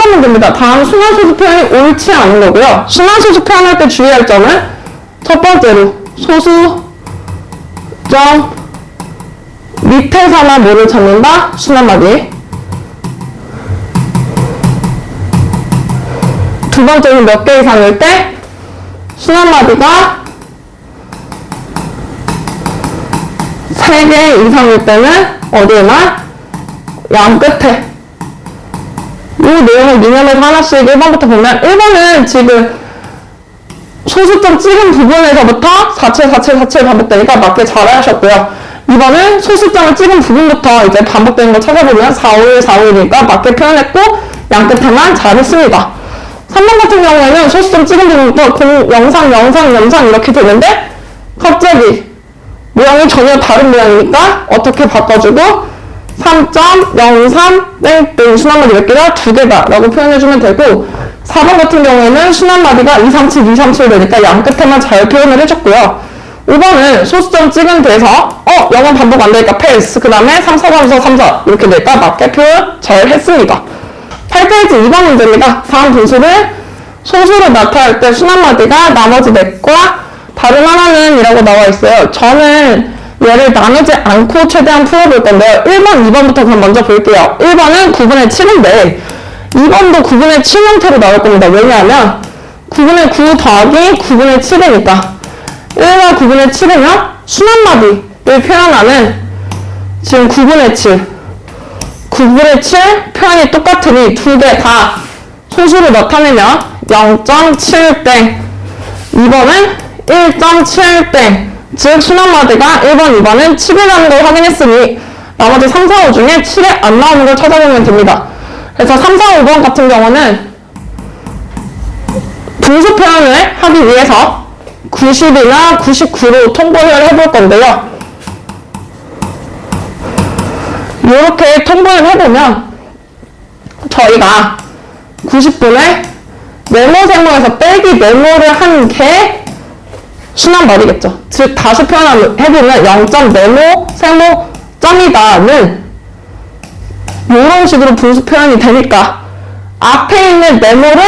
3번 문제입니다. 다음 순환소수 표현이 옳지 않은 거고요. 순환소수 표현할 때 주의할 점은 첫 번째로 소수 점 밑에서만 뭐를 찾는다? 순환마디. 두 번째는 몇 개 이상일 때 순환마디가 3개 이상일 때는 어디에만? 양 끝에. 이 내용을 유념해서 하나씩 1번부터 보면 1번은 지금 소수점 찍은 부분에서부터 47 반복되니까 맞게 잘 하셨고요. 2번은 소수점을 찍은 부분부터 이제 반복되는 거 찾아보면 451이니까 맞게 표현했고 양 끝에만 잘했습니다. 3번 같은 경우에는 소수점 찍은 부분부터 영상 이렇게 되는데 갑자기 모양이 전혀 다른 모양이니까 어떻게 바꿔주고 3.03 땡땡 순환마디 몇 개다? 2개다 라고 표현해주면 되고 4번 같은 경우에는 순환마디가 237 되니까 양 끝에만 잘 표현을 해줬고요. 5번은 소수점 찍은 데에서 영어 반복 안 되니까 패스 그 다음에 3, 4 가면서 3, 4 이렇게 되니까 맞게 표현 잘 했습니다. 8페이지 2번 문제입니다. 다음 분수를 소수로 나타낼 때 순환마디가 나머지 넷과 다른 하나는 이라고 나와 있어요. 저는 얘를 나누지 않고 최대한 풀어볼 건데요. 1번, 2번부터 그럼 먼저 볼게요. 1번은 9분의 7인데 2번도 9분의 7 형태로 나올 겁니다. 왜냐하면 9분의 9 더하기 9분의 7이니까 1과 9분의 7이면 순환마디를 표현하는 지금 9분의 7 9분의 7 표현이 똑같으니 두 개 다 소수로 나타내면 0.7땡 2번은 1.7땡 즉 순환마디가 1번, 2번은 7이라는 걸 확인했으니 나머지 3, 4, 5 중에 7에 안 나오는 걸 찾아보면 됩니다. 그래서 3, 4, 5번 같은 경우는 분수 표현을 하기 위해서 90이나 99로 통보를 해볼 건데요. 이렇게 통보를 해보면 저희가 90분의 네모 세모에서 빼기 네모를 한 게 순환마디겠죠. 즉 다시 표현해보면 0.네모 세모 점이다는 이런 식으로 분수 표현이 되니까 앞에 있는 네모를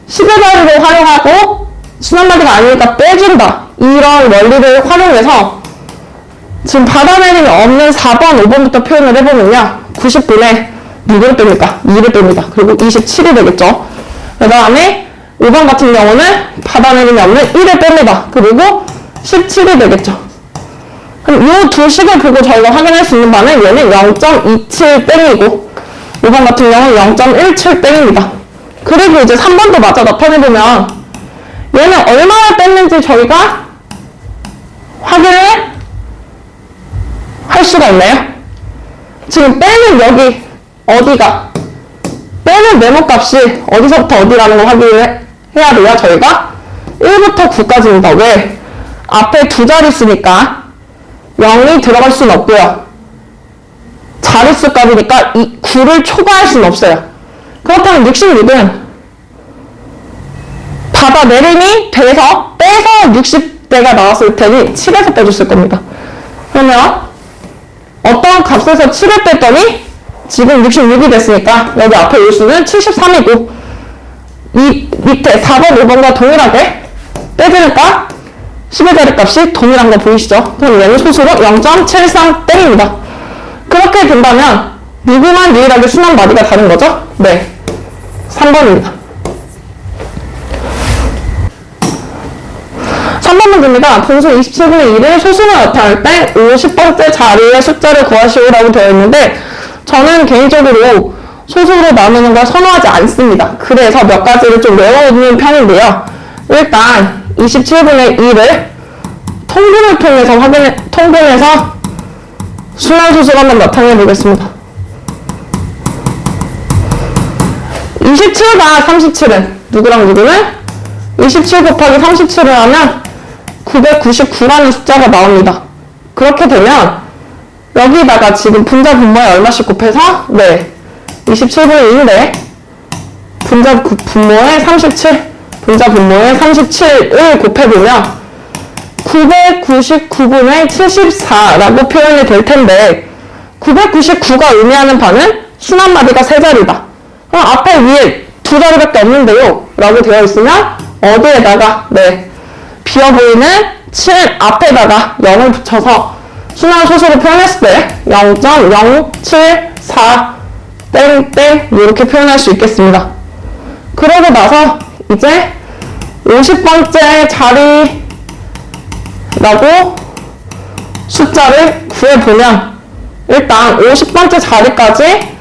10의 자리로 활용하고 순환마디가 아니니까 빼준다. 이런 원리를 활용해서 지금 받아내림이 없는 4번, 5번부터 표현을 해보면요. 90분의 누구를 뺍니까? 2를 뺍니다. 그리고 27이 되겠죠. 그 다음에 5번 같은 경우는 받아내림이 없는 1을 뺍니다. 그리고 17이 되겠죠. 그럼 이 두 식을 보고 저희가 확인할 수 있는 바는 얘는 0.27 땡이고 5번 같은 경우는 0.17 땡입니다. 그리고 이제 3번도 마저 나타내보면 얘는 얼마나 뺐는지 저희가 확인을 할 수가 있나요? 지금 빼는 여기 어디가 빼는 네모 값이 어디서부터 어디라는 걸 확인을 해야 돼요. 저희가 1부터 9까지입니다. 왜? 앞에 두 자릿수니까 0이 들어갈 수는 없고요. 자릿수 값이니까 이 9를 초과할 수는 없어요. 그렇다면 66은 받아내림이 돼서 빼서 60대가 나왔을 테니 7에서 빼줬을 겁니다. 그러면 어떤 값에서 7을 뺐더니 지금 66이 됐으니까 여기 앞에 일수는 73이고 이 밑에 4번, 5번과 동일하게 빼주니까 10의 자리 값이 동일한 거 보이시죠? 그럼 얘는 소수로 0.73 땡입니다. 그렇게 된다면 누구만 유일하게 순환마디가 다른 거죠? 네, 3번입니다. 3번 문제입니다. 분수 27분의 1을 소수로 나타낼 때 50번째 자리의 숫자를 구하시오라고 되어 있는데 저는 개인적으로 소수로 나누는 걸 선호하지 않습니다. 그래서 몇 가지를 좀 외워오는 편인데요. 일단 27분의 1을 통분을 통해서 통분해서 순환소수를 한번 나타내 보겠습니다. 27과 37은 누구랑 누구는? 27 곱하기 37을 하면 999라는 숫자가 나옵니다. 그렇게 되면 여기다가 지금 분자 분모에 얼마씩 곱해서? 네, 27분의 2인데 분자 분모에 37, 분자 분모에 37을 곱해보면 999분의 74라고 표현이 될 텐데 999가 의미하는 바는 순환마디가 3자리다. 그럼 앞에 위에 두 자리밖에 없는데요 라고 되어 있으면 어디에다가 비어 보이는 7 앞에다가 0을 붙여서 순환소수로 표현했을 때 0.074 땡땡 이렇게 표현할 수 있겠습니다. 그러고 나서 이제 50번째 자리라고 숫자를 구해보면 일단 50번째 자리까지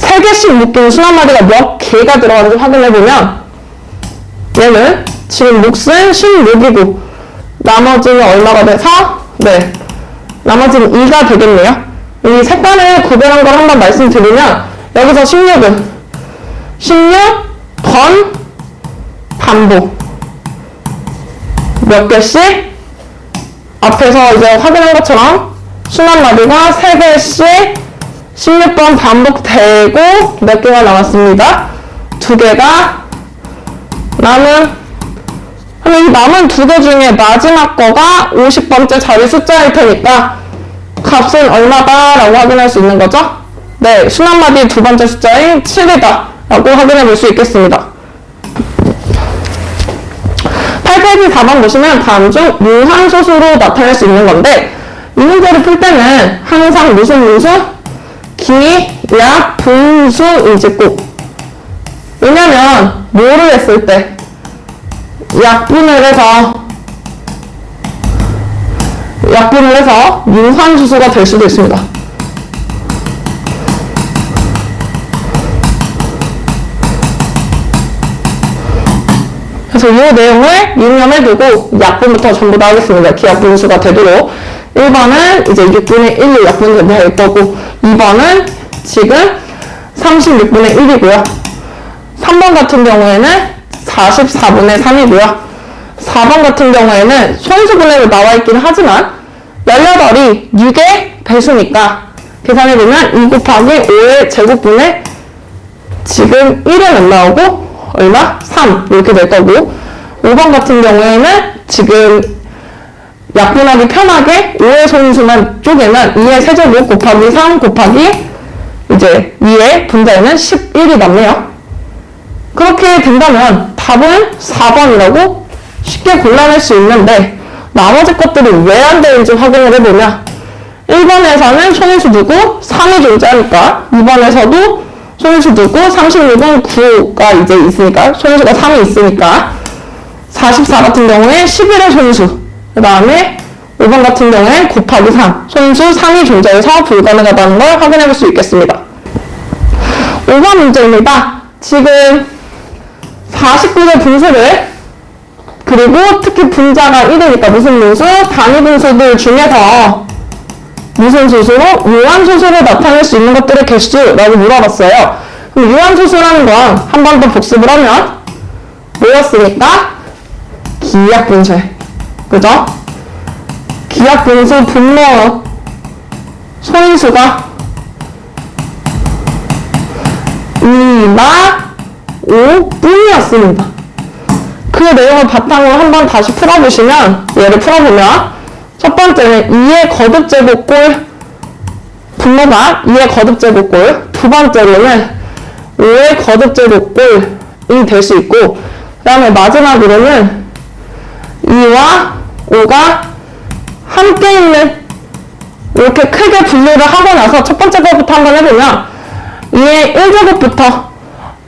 3개씩 묶인 순환마디가 몇 개가 들어가는지 확인해보면 얘는 지금 몫은 16이고 나머지는 얼마가 돼서 나머지는 2가 되겠네요. 이 색깔을 구별한 걸 한번 말씀드리면 여기서 16은 16번 반복 몇 개씩 앞에서 이제 확인한 것처럼 순환마디가 3개씩 16번 반복되고 몇 개가 남았습니다. 2개가 남은 그럼 이 남은 2개 중에 마지막 거가 50번째 자리 숫자일 테니까 값은 얼마다 라고 확인할 수 있는 거죠? 순환마디 두 번째 숫자인 7이다 라고 확인해 볼 수 있겠습니다. 8페이지 4번 보시면 다음 중 유한소수로 나타낼 수 있는 건데 이 문제를 풀 때는 항상 무슨 분수? 기약 분수인지 꼭 왜냐면 뭐를 했을 때 약분을 해서 유한수수가 될 수도 있습니다. 그래서 이 내용을 유념해 두고 약분부터 전부 다 하겠습니다. 기약분수가 되도록 1번은 이제 6분의 1로 약분이 될 거고 2번은 지금 36분의 1이고요. 3번 같은 경우에는 44분의 3이고요. 4번 같은 경우에는 소인수분해로 나와 있긴 하지만 18이 6의 배수니까 계산해보면 2 곱하기 5의 제곱분의 지금 1은 안 나오고 얼마? 3 이렇게 될 거고 5번 같은 경우에는 지금 약분하기 편하게 5의 소인수만 쪼개면 2의 세제곱 곱하기 3 곱하기 이제 2의 분자에는 11이 남네요. 그렇게 된다면 답은 4번이라고 쉽게 골라낼 수 있는데 나머지 것들이 왜 안 되는지 확인을 해보면 1번에서는 소인수 두고 3이 존재하니까 2번에서도 소인수 두고 36은 9가 이제 있으니까 소인수가 3이 있으니까 44 같은 경우에 11의 소인수 그 다음에 5번 같은 경우에 곱하기 3 소인수 3이 존재해서 불가능하다는 걸 확인해 볼 수 있겠습니다. 5번 문제입니다. 지금 49의 분수를 그리고 특히 분자가 1이니까 무슨 분수? 단위 분수들 중에서 무슨 수수로? 유한소수로 나타낼 수 있는 것들의 개수라고 물어봤어요. 그럼 유한소수라는 건 한 번 더 복습을 하면 뭐였으니까? 기약분수에 그죠? 기약분수 분모 소인수가 2나 5뿐이었습니다. 그 내용을 바탕으로 한번 다시 풀어보시면 얘를 풀어보면 첫 번째는 2의 거듭제곱골 분모가 2의 거듭제곱골 두 번째로는 5의 거듭제곱골이 될 수 있고 그 다음에 마지막으로는 2와 5가 함께 있는 이렇게 크게 분류를 하고 나서 첫 번째 것부터 한번 해보면 2의 1제곱부터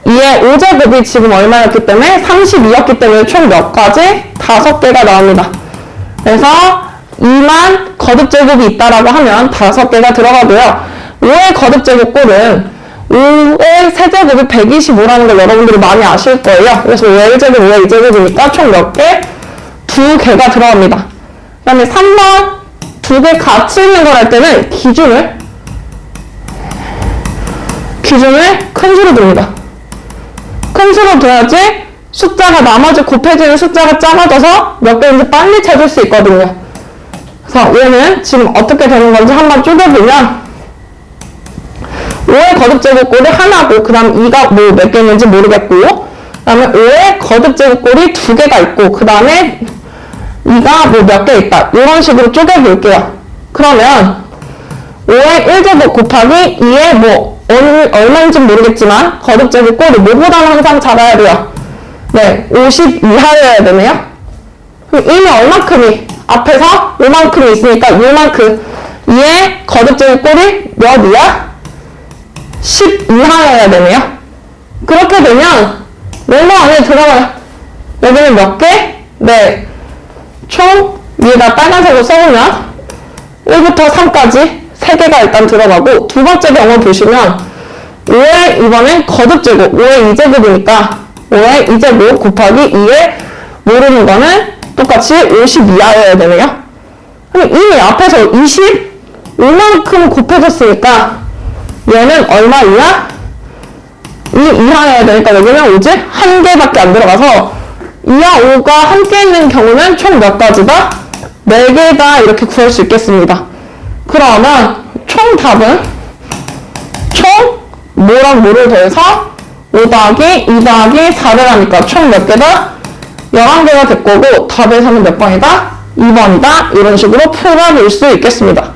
2의 5제곱이 지금 얼마였기 때문에 32였기 때문에 총 몇 가지? 5개가 나옵니다. 그래서 2만 거듭제곱이 있다라고 하면 5개가 들어가고요. 5의 거듭제곱꼴은 5의 세제곱이 125라는 걸 여러분들이 많이 아실 거예요. 그래서 5의 1제곱, 5의 2제곱이니까 총 몇 개? 2개가 들어갑니다. 그 다음에 3번 2개 같이 있는 걸 할 때는 기준을 큰 수로 둡니다. 큰 수로 둬야지 숫자가 나머지 곱해지는 숫자가 작아져서 몇 개인지 빨리 찾을 수 있거든요. 그래서 얘는 지금 어떻게 되는 건지 한번 쪼개보면 5의 거듭제곱꼴이 하나고 그 다음 2가 뭐 몇 개 있는지 모르겠고 그 다음에 5의 거듭제곱꼴이 2개가 있고 그 다음에 2가 뭐 몇 개 있다 이런 식으로 쪼개볼게요. 그러면 5의 1제곱 곱하기 2의 뭐 얼마인지 모르겠지만 거듭제곱 꼴이 뭐보다는 항상 작아야 돼요. 네, 50 이하여야 되네요. 그럼 이미 얼마큼이 앞에서 요만큼이 있으니까 요만큼 이에 거듭제곱 꼴이 몇 이하? 10 이하여야 되네요. 그렇게 되면 멤버 안에 들어가요. 여기는 몇 개? 네, 총 위에다 빨간색으로 써보면 1부터 3까지 3개가 일단 들어가고, 두 번째 경우 보시면 5의 이번엔 거듭제곱, 5의 2제곱이니까 5의 2제곱 곱하기 2에 모르는 거는 똑같이 50 이하여야 되네요. 그럼 이미 앞에서 25만큼 곱해졌으니까 얘는 얼마 이하? 2 이하여야 되니까 여기는 오직 한 개밖에 안 들어가서 2와 5가 함께 있는 경우는 총 몇 가지다? 4개다 이렇게 구할 수 있겠습니다. 그러면 총 답은 총 뭐랑 뭐를 더해서 5 더하기 2 더하기 4를 하니까 총 몇 개다? 11개가 될 거고 답에서는 몇 번이다? 2번이다. 이런 식으로 풀어볼 수 있겠습니다.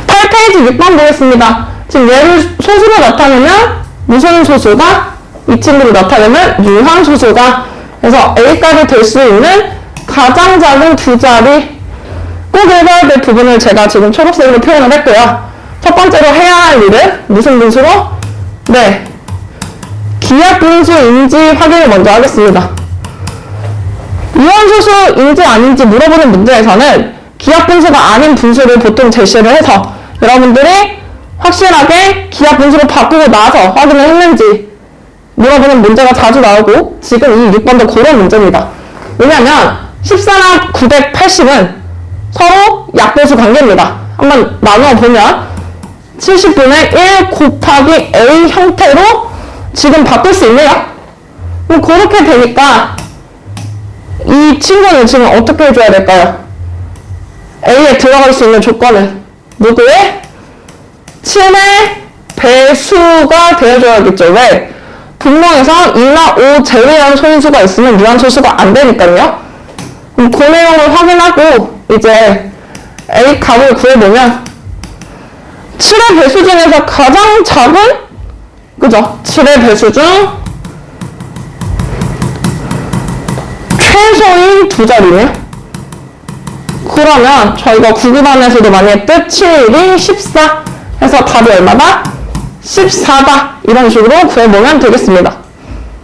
8페이지 6번 보겠습니다. 지금 얘를 소수로 나타내면 무슨 소수가? 이 친구를 나타내면 유한소수가. 그래서 A값이 될 수 있는 가장 작은 두 자리 꼭 읽어야 될 부분을 제가 지금 초록색으로 표현을 했고요. 첫 번째로 해야 할 일은 무슨 분수로? 네, 기하 분수인지 확인을 먼저 하겠습니다. 유한소수인지 아닌지 물어보는 문제에서는 기하 분수가 아닌 분수를 보통 제시를 해서 여러분들이 확실하게 기하 분수로 바꾸고 나서 확인을 했는지 물어보는 문제가 자주 나오고, 지금 이 6번도 그런 문제입니다. 왜냐면 14랑 980은 서로 약분수 관계입니다. 한번 나누어보면 70분의 1 곱하기 A 형태로 지금 바꿀 수 있네요. 그럼 그렇게 되니까 이 친구는 지금 어떻게 해줘야 될까요? A에 들어갈 수 있는 조건은 누구의? 7의 배수가 되어줘야겠죠. 왜? 분모에서 2나 5 제외한 소인수가 있으면 유한소수가 안 되니까요. 그럼 그 내용을 확인하고 이제 A 값을 구해보면 7의 배수 중에서 가장 작은, 그죠? 7의 배수 중 최소인 두 자리네요. 그러면 저희가 구구반에서도 많이 했듯 7이 14 해서 답이 얼마다? 14다. 이런 식으로 구해보면 되겠습니다.